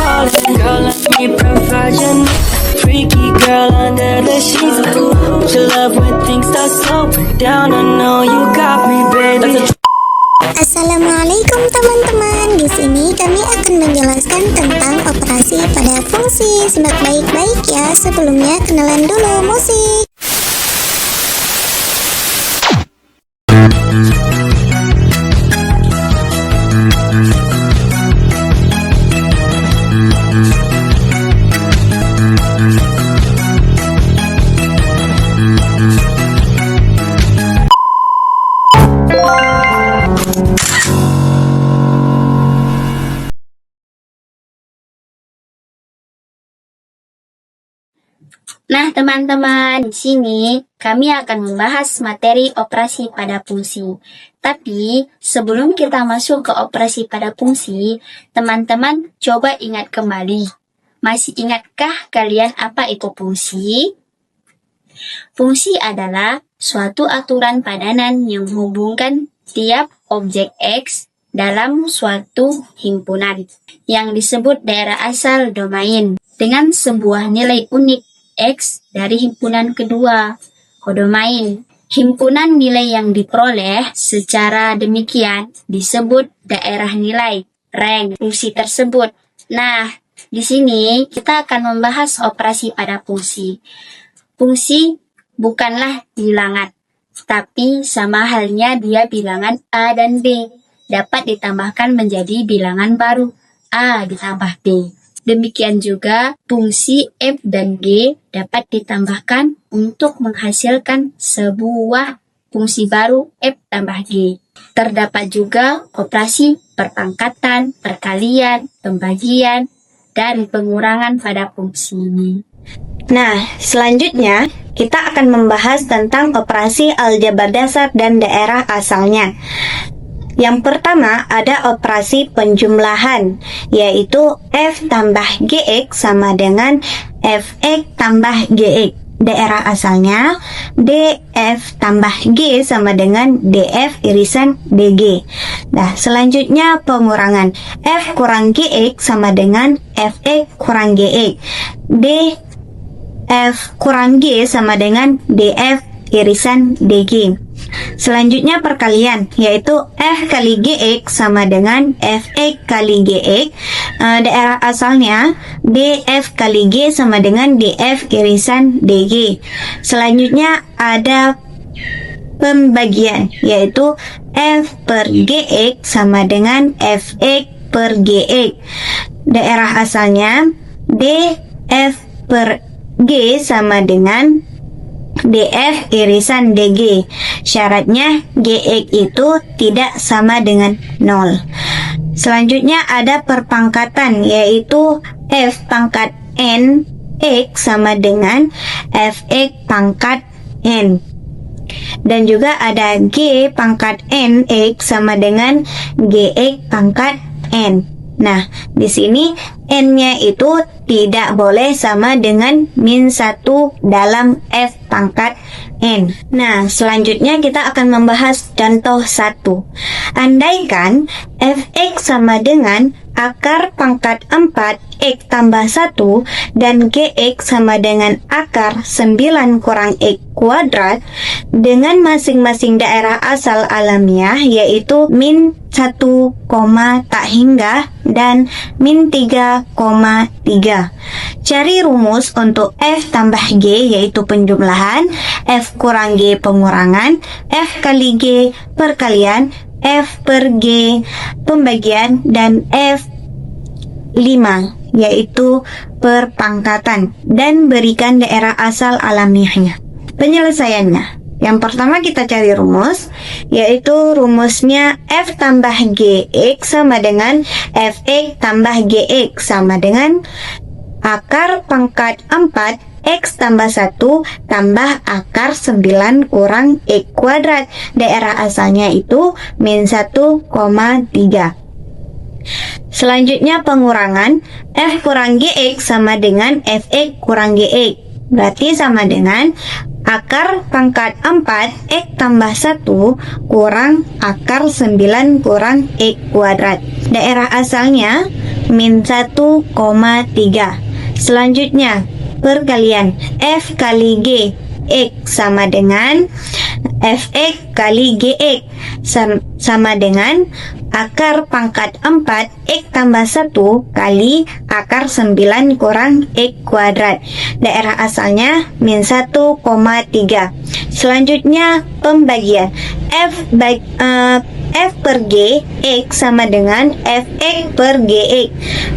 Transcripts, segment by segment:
falling. Girl, let me provide your need. Freaky girl under the sheets. You love when things start slowing down. I know you got me, baby. Assalamualaikum teman-teman. Di sini kami akan menjelaskan tentang operasi pada fungsi. Simak baik-baik ya. Sebelumnya kenalan dulu musik. Nah, teman-teman, di sini kami akan membahas materi operasi pada fungsi. Tapi, sebelum kita masuk ke operasi pada fungsi, teman-teman coba ingat kembali. Masih ingatkah kalian apa itu fungsi? Fungsi adalah suatu aturan padanan yang menghubungkan tiap objek X dalam suatu himpunan yang disebut daerah asal domain dengan sebuah nilai unik X dari himpunan kedua, kodomain. Himpunan nilai yang diperoleh secara demikian disebut daerah nilai, rank, fungsi tersebut. Nah, di sini kita akan membahas operasi pada fungsi. Fungsi bukanlah bilangan, tapi sama halnya dia bilangan A dan B. Dapat ditambahkan menjadi bilangan baru, A ditambah B. Demikian juga fungsi F dan G dapat ditambahkan untuk menghasilkan sebuah fungsi baru F tambah G. Terdapat juga operasi perpangkatan, perkalian, pembagian, dan pengurangan pada fungsi ini. Nah, selanjutnya kita akan membahas tentang operasi aljabar dasar dan daerah asalnya. Yang pertama ada operasi penjumlahan, yaitu F tambah GX sama dengan Fx tambah GX. Daerah asalnya DF tambah G sama dengan DF irisan DG. Nah, selanjutnya pengurangan. F kurang GX sama dengan Fx kurang GX. DF kurang G sama dengan DF irisan DG. Selanjutnya perkalian, yaitu F kali GX sama dengan Fx kali GX. Daerah asalnya DF kali G sama dengan DF irisan DG. Selanjutnya ada pembagian, yaitu F per GX sama dengan Fx per GX. Daerah asalnya DF per G sama dengan DF irisan DG. Syaratnya GX itu tidak sama dengan 0. Selanjutnya ada perpangkatan, yaitu F pangkat N X sama dengan Fx pangkat N. Dan juga ada G pangkat N X sama dengan Gx pangkat N. Nah, di sini N-nya itu tidak boleh sama dengan -1 dalam F pangkat N. Nah, selanjutnya kita akan membahas contoh 1. Andaikan Fx sama dengan akar pangkat 4 X tambah 1 dan Gx sama dengan akar 9 kurang X kuadrat dengan masing-masing daerah asal alamiah, yaitu -1, tak hingga dan -3,3. Cari rumus untuk F tambah G, yaitu penjumlahan, F kurang G pengurangan, F kali G perkalian, F per G pembagian, dan F5 yaitu perpangkatan, dan berikan daerah asal alamiahnya. Penyelesaiannya, yang pertama kita cari rumus, yaitu rumusnya F tambah GX sama dengan Fx tambah Gx sama dengan akar pangkat 4 X tambah 1 tambah akar 9 kurang X kuadrat. Daerah asalnya itu -1,3. Selanjutnya pengurangan, F kurang Gx sama dengan Fx kurang Gx. Berarti sama dengan akar pangkat 4 X tambah 1 kurang akar 9 kurang X kuadrat. Daerah asalnya min 1,3. Selanjutnya, perkalian F kali G X sama dengan Fx kali Gx sama dengan akar pangkat 4 X tambah 1 kali akar 9 kurang X kuadrat. Daerah asalnya min 1,3. Selanjutnya pembagian F per G X sama dengan Fx per Gx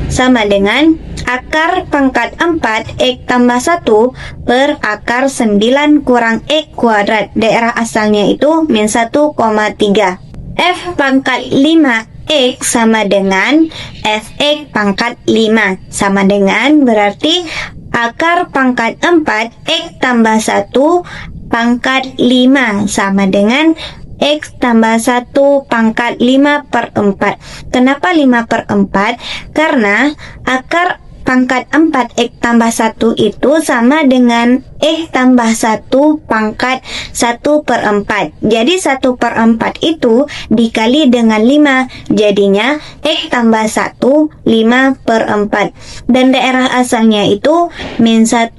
sama dengan akar pangkat 4 X tambah 1 per akar 9 kurang X kuadrat. Daerah asalnya itu min 1,3. F pangkat 5 X sama dengan Fx pangkat 5 sama dengan berarti akar pangkat 4 X tambah 1 pangkat 5 sama dengan X tambah 1 pangkat 5 per 4. Kenapa 5 per 4? Karena akar pangkat 4 X tambah 1 itu sama dengan X tambah 1 pangkat 1 per 4. Jadi 1 per 4 itu dikali dengan 5. Jadinya X tambah 1, 5 per 4. Dan daerah asalnya itu min 1,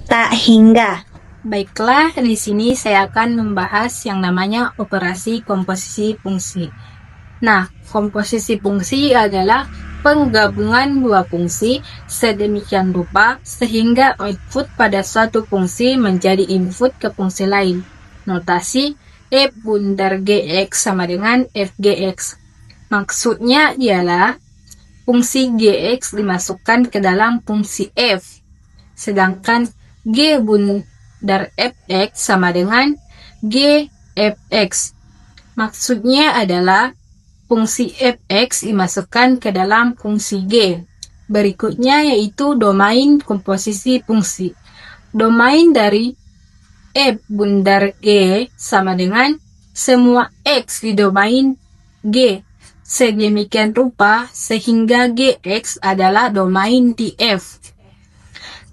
tak hingga. Baiklah, di sini saya akan membahas yang namanya operasi komposisi fungsi. Nah, komposisi fungsi adalah penggabungan dua fungsi sedemikian rupa sehingga output pada suatu fungsi menjadi input ke fungsi lain. Notasi F bundar Gx sama dengan Fgx. Maksudnya ialah fungsi Gx dimasukkan ke dalam fungsi F, sedangkan G bundar Fx sama dengan Gfx. Maksudnya adalah fungsi Fx dimasukkan ke dalam fungsi G. Berikutnya yaitu domain komposisi fungsi. Domain dari F bundar G sama dengan semua X di domain G. Sedemikian rupa sehingga Gx adalah domain di F.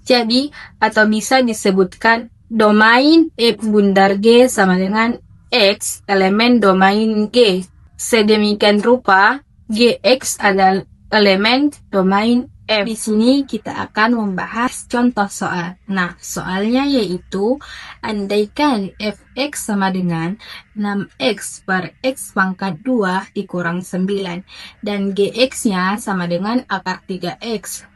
Jadi, atau bisa disebutkan domain F bundar G sama dengan X elemen domain G. Sedemikian rupa, Gx adalah elemen domain F. Di sini kita akan membahas contoh soal. Nah, soalnya yaitu, andaikan Fx sama dengan 6x per x pangkat 2 dikurang 9, dan Gx-nya sama dengan akar 3x.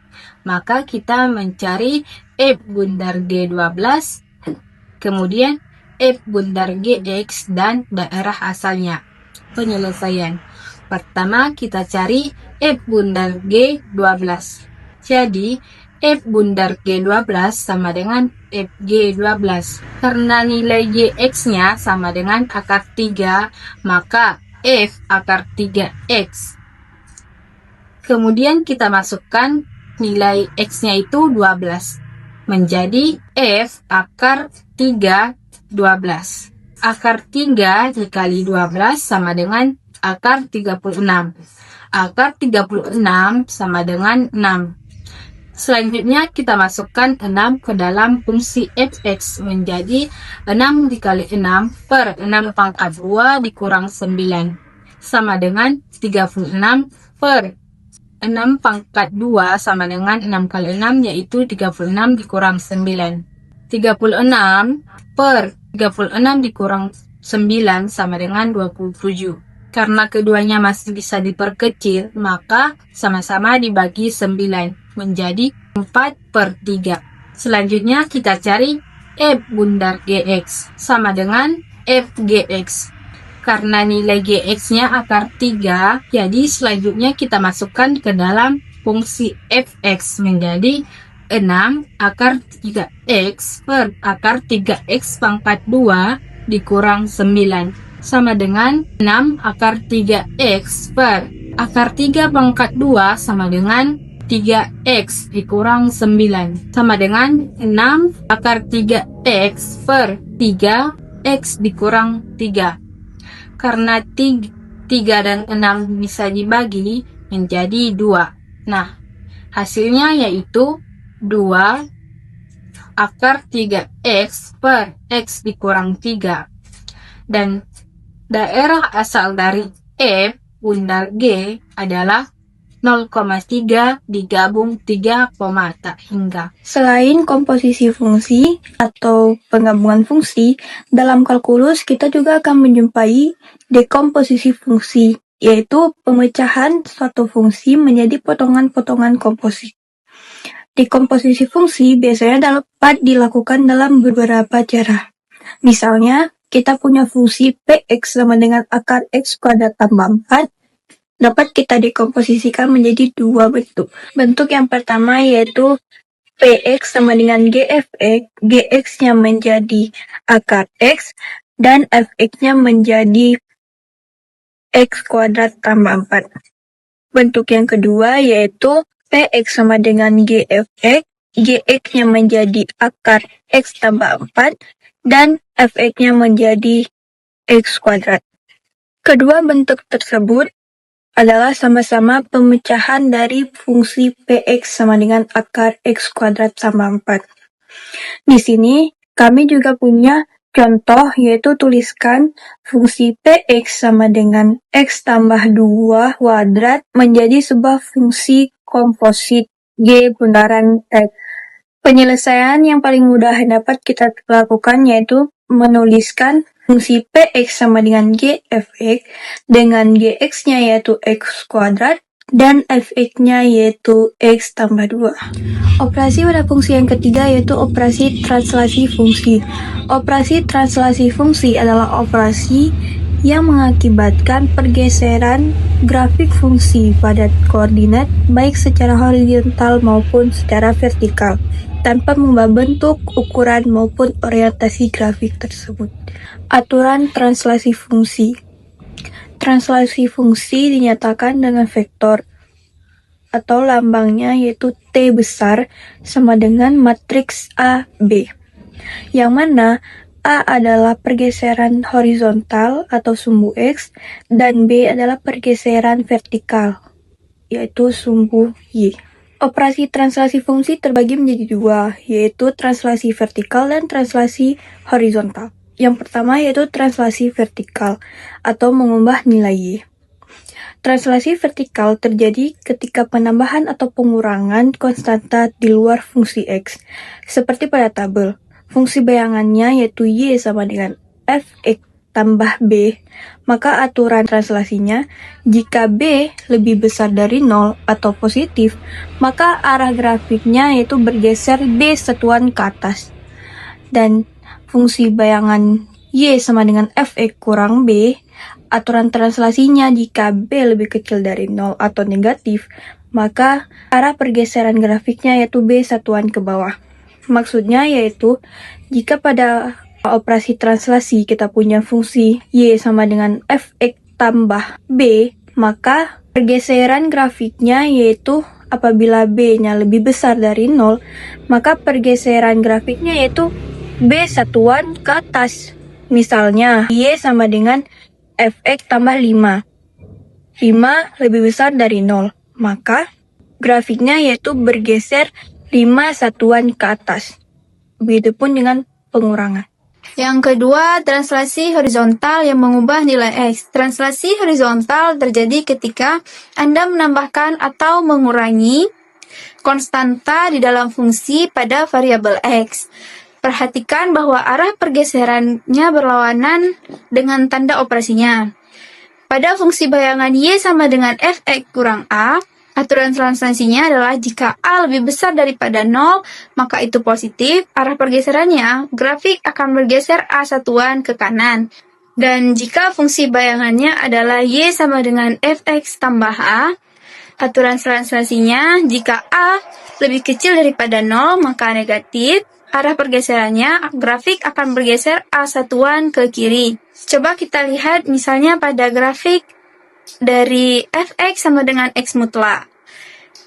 Maka kita mencari F bundar G12, kemudian F bundar Gx dan daerah asalnya. Penyelesaian. Pertama kita cari F bundar G12. Jadi F bundar G12 sama dengan Fg12. Karena nilai Gx-nya sama dengan akar 3, maka F akar 3x. Kemudian kita masukkan nilai X-nya itu 12. Menjadi F akar 3, 12. Akar 3 dikali 12 sama dengan akar 36. Akar 36 sama dengan 6. Selanjutnya kita masukkan 6 ke dalam fungsi Fx menjadi 6 dikali 6 per 6 pangkat 2 dikurang 9 sama dengan 36 per 6 pangkat 2 sama dengan 6 kali 6 yaitu 36 dikurang 9. 36 per 36 dikurang 9 sama dengan 27. Karena keduanya masih bisa diperkecil, maka sama-sama dibagi 9 menjadi 4/3. Selanjutnya kita cari F bundar Gx sama dengan Fgx. Karena nilai Gx-nya akar 3, jadi selanjutnya kita masukkan ke dalam fungsi Fx menjadi 6 akar 3x per akar 3x pangkat 2 dikurang 9 sama dengan 6 akar 3x per akar 3 pangkat 2 sama dengan 3x dikurang 9 sama dengan 6 akar 3x per 3x dikurang 3. Karena 3 dan 6 bisa dibagi menjadi 2. Nah, hasilnya yaitu 2 akar 3x per x dikurang 3. Dan daerah asal dari F bundar G adalah 0,3 digabung 3, tak hingga. Selain komposisi fungsi atau penggabungan fungsi, dalam kalkulus kita juga akan menjumpai dekomposisi fungsi, yaitu pemecahan suatu fungsi menjadi potongan-potongan komposit. Dekomposisi fungsi biasanya dapat dilakukan dalam beberapa cara. Misalnya, kita punya fungsi px sama dengan akar x kuadrat tambah 4, dapat kita dekomposisikan menjadi dua bentuk. Bentuk yang pertama yaitu px sama dengan gfx, gx-nya menjadi akar x, dan fx-nya menjadi x kuadrat tambah 4. Bentuk yang kedua yaitu px sama dengan gfx, gx-nya menjadi akar x tambah 4, dan fx-nya menjadi x kuadrat. Kedua bentuk tersebut adalah sama-sama pemecahan dari fungsi px sama dengan akar x kuadrat tambah 4. Di sini kami juga punya contoh, yaitu tuliskan fungsi px sama dengan x tambah 2 kuadrat menjadi sebuah fungsi komposit g bundaran x. Penyelesaian yang paling mudah yang dapat kita lakukan yaitu menuliskan fungsi px sama dengan gfx dengan gx-nya yaitu x kuadrat dan fx-nya yaitu x tambah 2. Operasi pada fungsi yang ketiga yaitu operasi translasi fungsi. Operasi translasi fungsi adalah operasi yang mengakibatkan pergeseran grafik fungsi pada koordinat baik secara horizontal maupun secara vertikal, tanpa mengubah bentuk, ukuran, maupun orientasi grafik tersebut. Aturan translasi fungsi. Translasi fungsi dinyatakan dengan vektor atau lambangnya yaitu T besar sama dengan matriks A, B. Yang mana A adalah pergeseran horizontal atau sumbu X dan B adalah pergeseran vertikal yaitu sumbu Y. Operasi translasi fungsi terbagi menjadi dua, yaitu translasi vertikal dan translasi horizontal. Yang pertama yaitu translasi vertikal atau mengubah nilai Y. Translasi vertikal terjadi ketika penambahan atau pengurangan konstanta di luar fungsi X. Seperti pada tabel, fungsi bayangannya yaitu Y sama dengan fx tambah B, maka aturan translasinya, jika B lebih besar dari 0 atau positif, maka arah grafiknya yaitu bergeser B satuan ke atas. Dan fungsi bayangan Y sama dengan fx kurang B, aturan translasinya jika B lebih kecil dari 0 atau negatif, maka arah pergeseran grafiknya yaitu B satuan ke bawah. Maksudnya yaitu, jika pada operasi translasi kita punya fungsi Y sama dengan fx tambah B, maka pergeseran grafiknya yaitu apabila B-nya lebih besar dari 0, maka pergeseran grafiknya yaitu B satuan ke atas. Misalnya, Y sama dengan fx tambah 5. 5 lebih besar dari 0, maka grafiknya yaitu bergeser 5 satuan ke atas. Begitupun dengan pengurangan. Yang kedua, translasi horizontal yang mengubah nilai X. Translasi horizontal terjadi ketika Anda menambahkan atau mengurangi konstanta di dalam fungsi pada variabel X. Perhatikan bahwa arah pergeserannya berlawanan dengan tanda operasinya. Pada fungsi bayangan Y sama dengan fx kurang A, aturan translasinya adalah jika A lebih besar daripada 0, maka itu positif, arah pergeserannya, grafik akan bergeser A satuan ke kanan. Dan jika fungsi bayangannya adalah Y sama dengan fx tambah A, aturan translasinya, jika A lebih kecil daripada 0, maka negatif, arah pergeserannya, grafik akan bergeser A satuan ke kiri. Coba kita lihat misalnya pada grafik dari fx sama dengan x mutlak.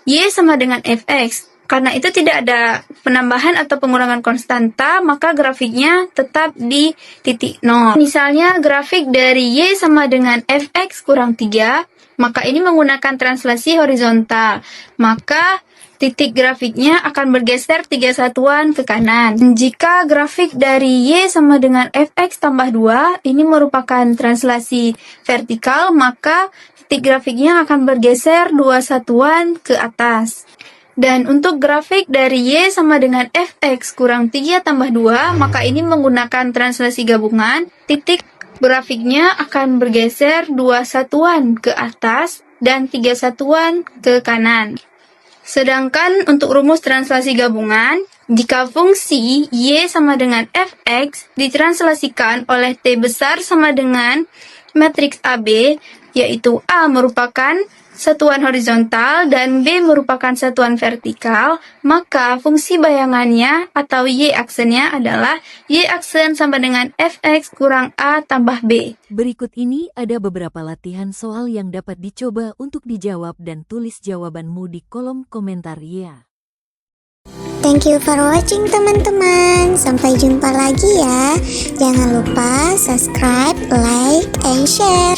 Y sama dengan fx. Karena itu tidak ada penambahan atau pengurangan konstanta, maka grafiknya tetap di titik 0. Misalnya grafik dari Y sama dengan fx kurang 3, maka ini menggunakan translasi horizontal. Maka titik grafiknya akan bergeser 3 satuan ke kanan. Jika grafik dari Y sama dengan fx tambah 2, ini merupakan translasi vertikal, maka titik grafiknya akan bergeser 2 satuan ke atas. Dan untuk grafik dari Y sama dengan Fx kurang 3 tambah 2, maka ini menggunakan translasi gabungan, titik grafiknya akan bergeser 2 satuan ke atas dan 3 satuan ke kanan. Sedangkan untuk rumus translasi gabungan, jika fungsi Y sama dengan Fx ditranslasikan oleh T besar sama dengan matriks AB, yaitu A merupakan satuan horizontal dan B merupakan satuan vertikal, maka fungsi bayangannya atau Y aksennya adalah Y aksen sama dengan Fx kurang A tambah B. Berikut ini ada beberapa latihan soal yang dapat dicoba untuk dijawab dan tulis jawabanmu di kolom komentar ya. Thank you for watching teman-teman. Sampai jumpa lagi ya. Jangan lupa subscribe, like, and share.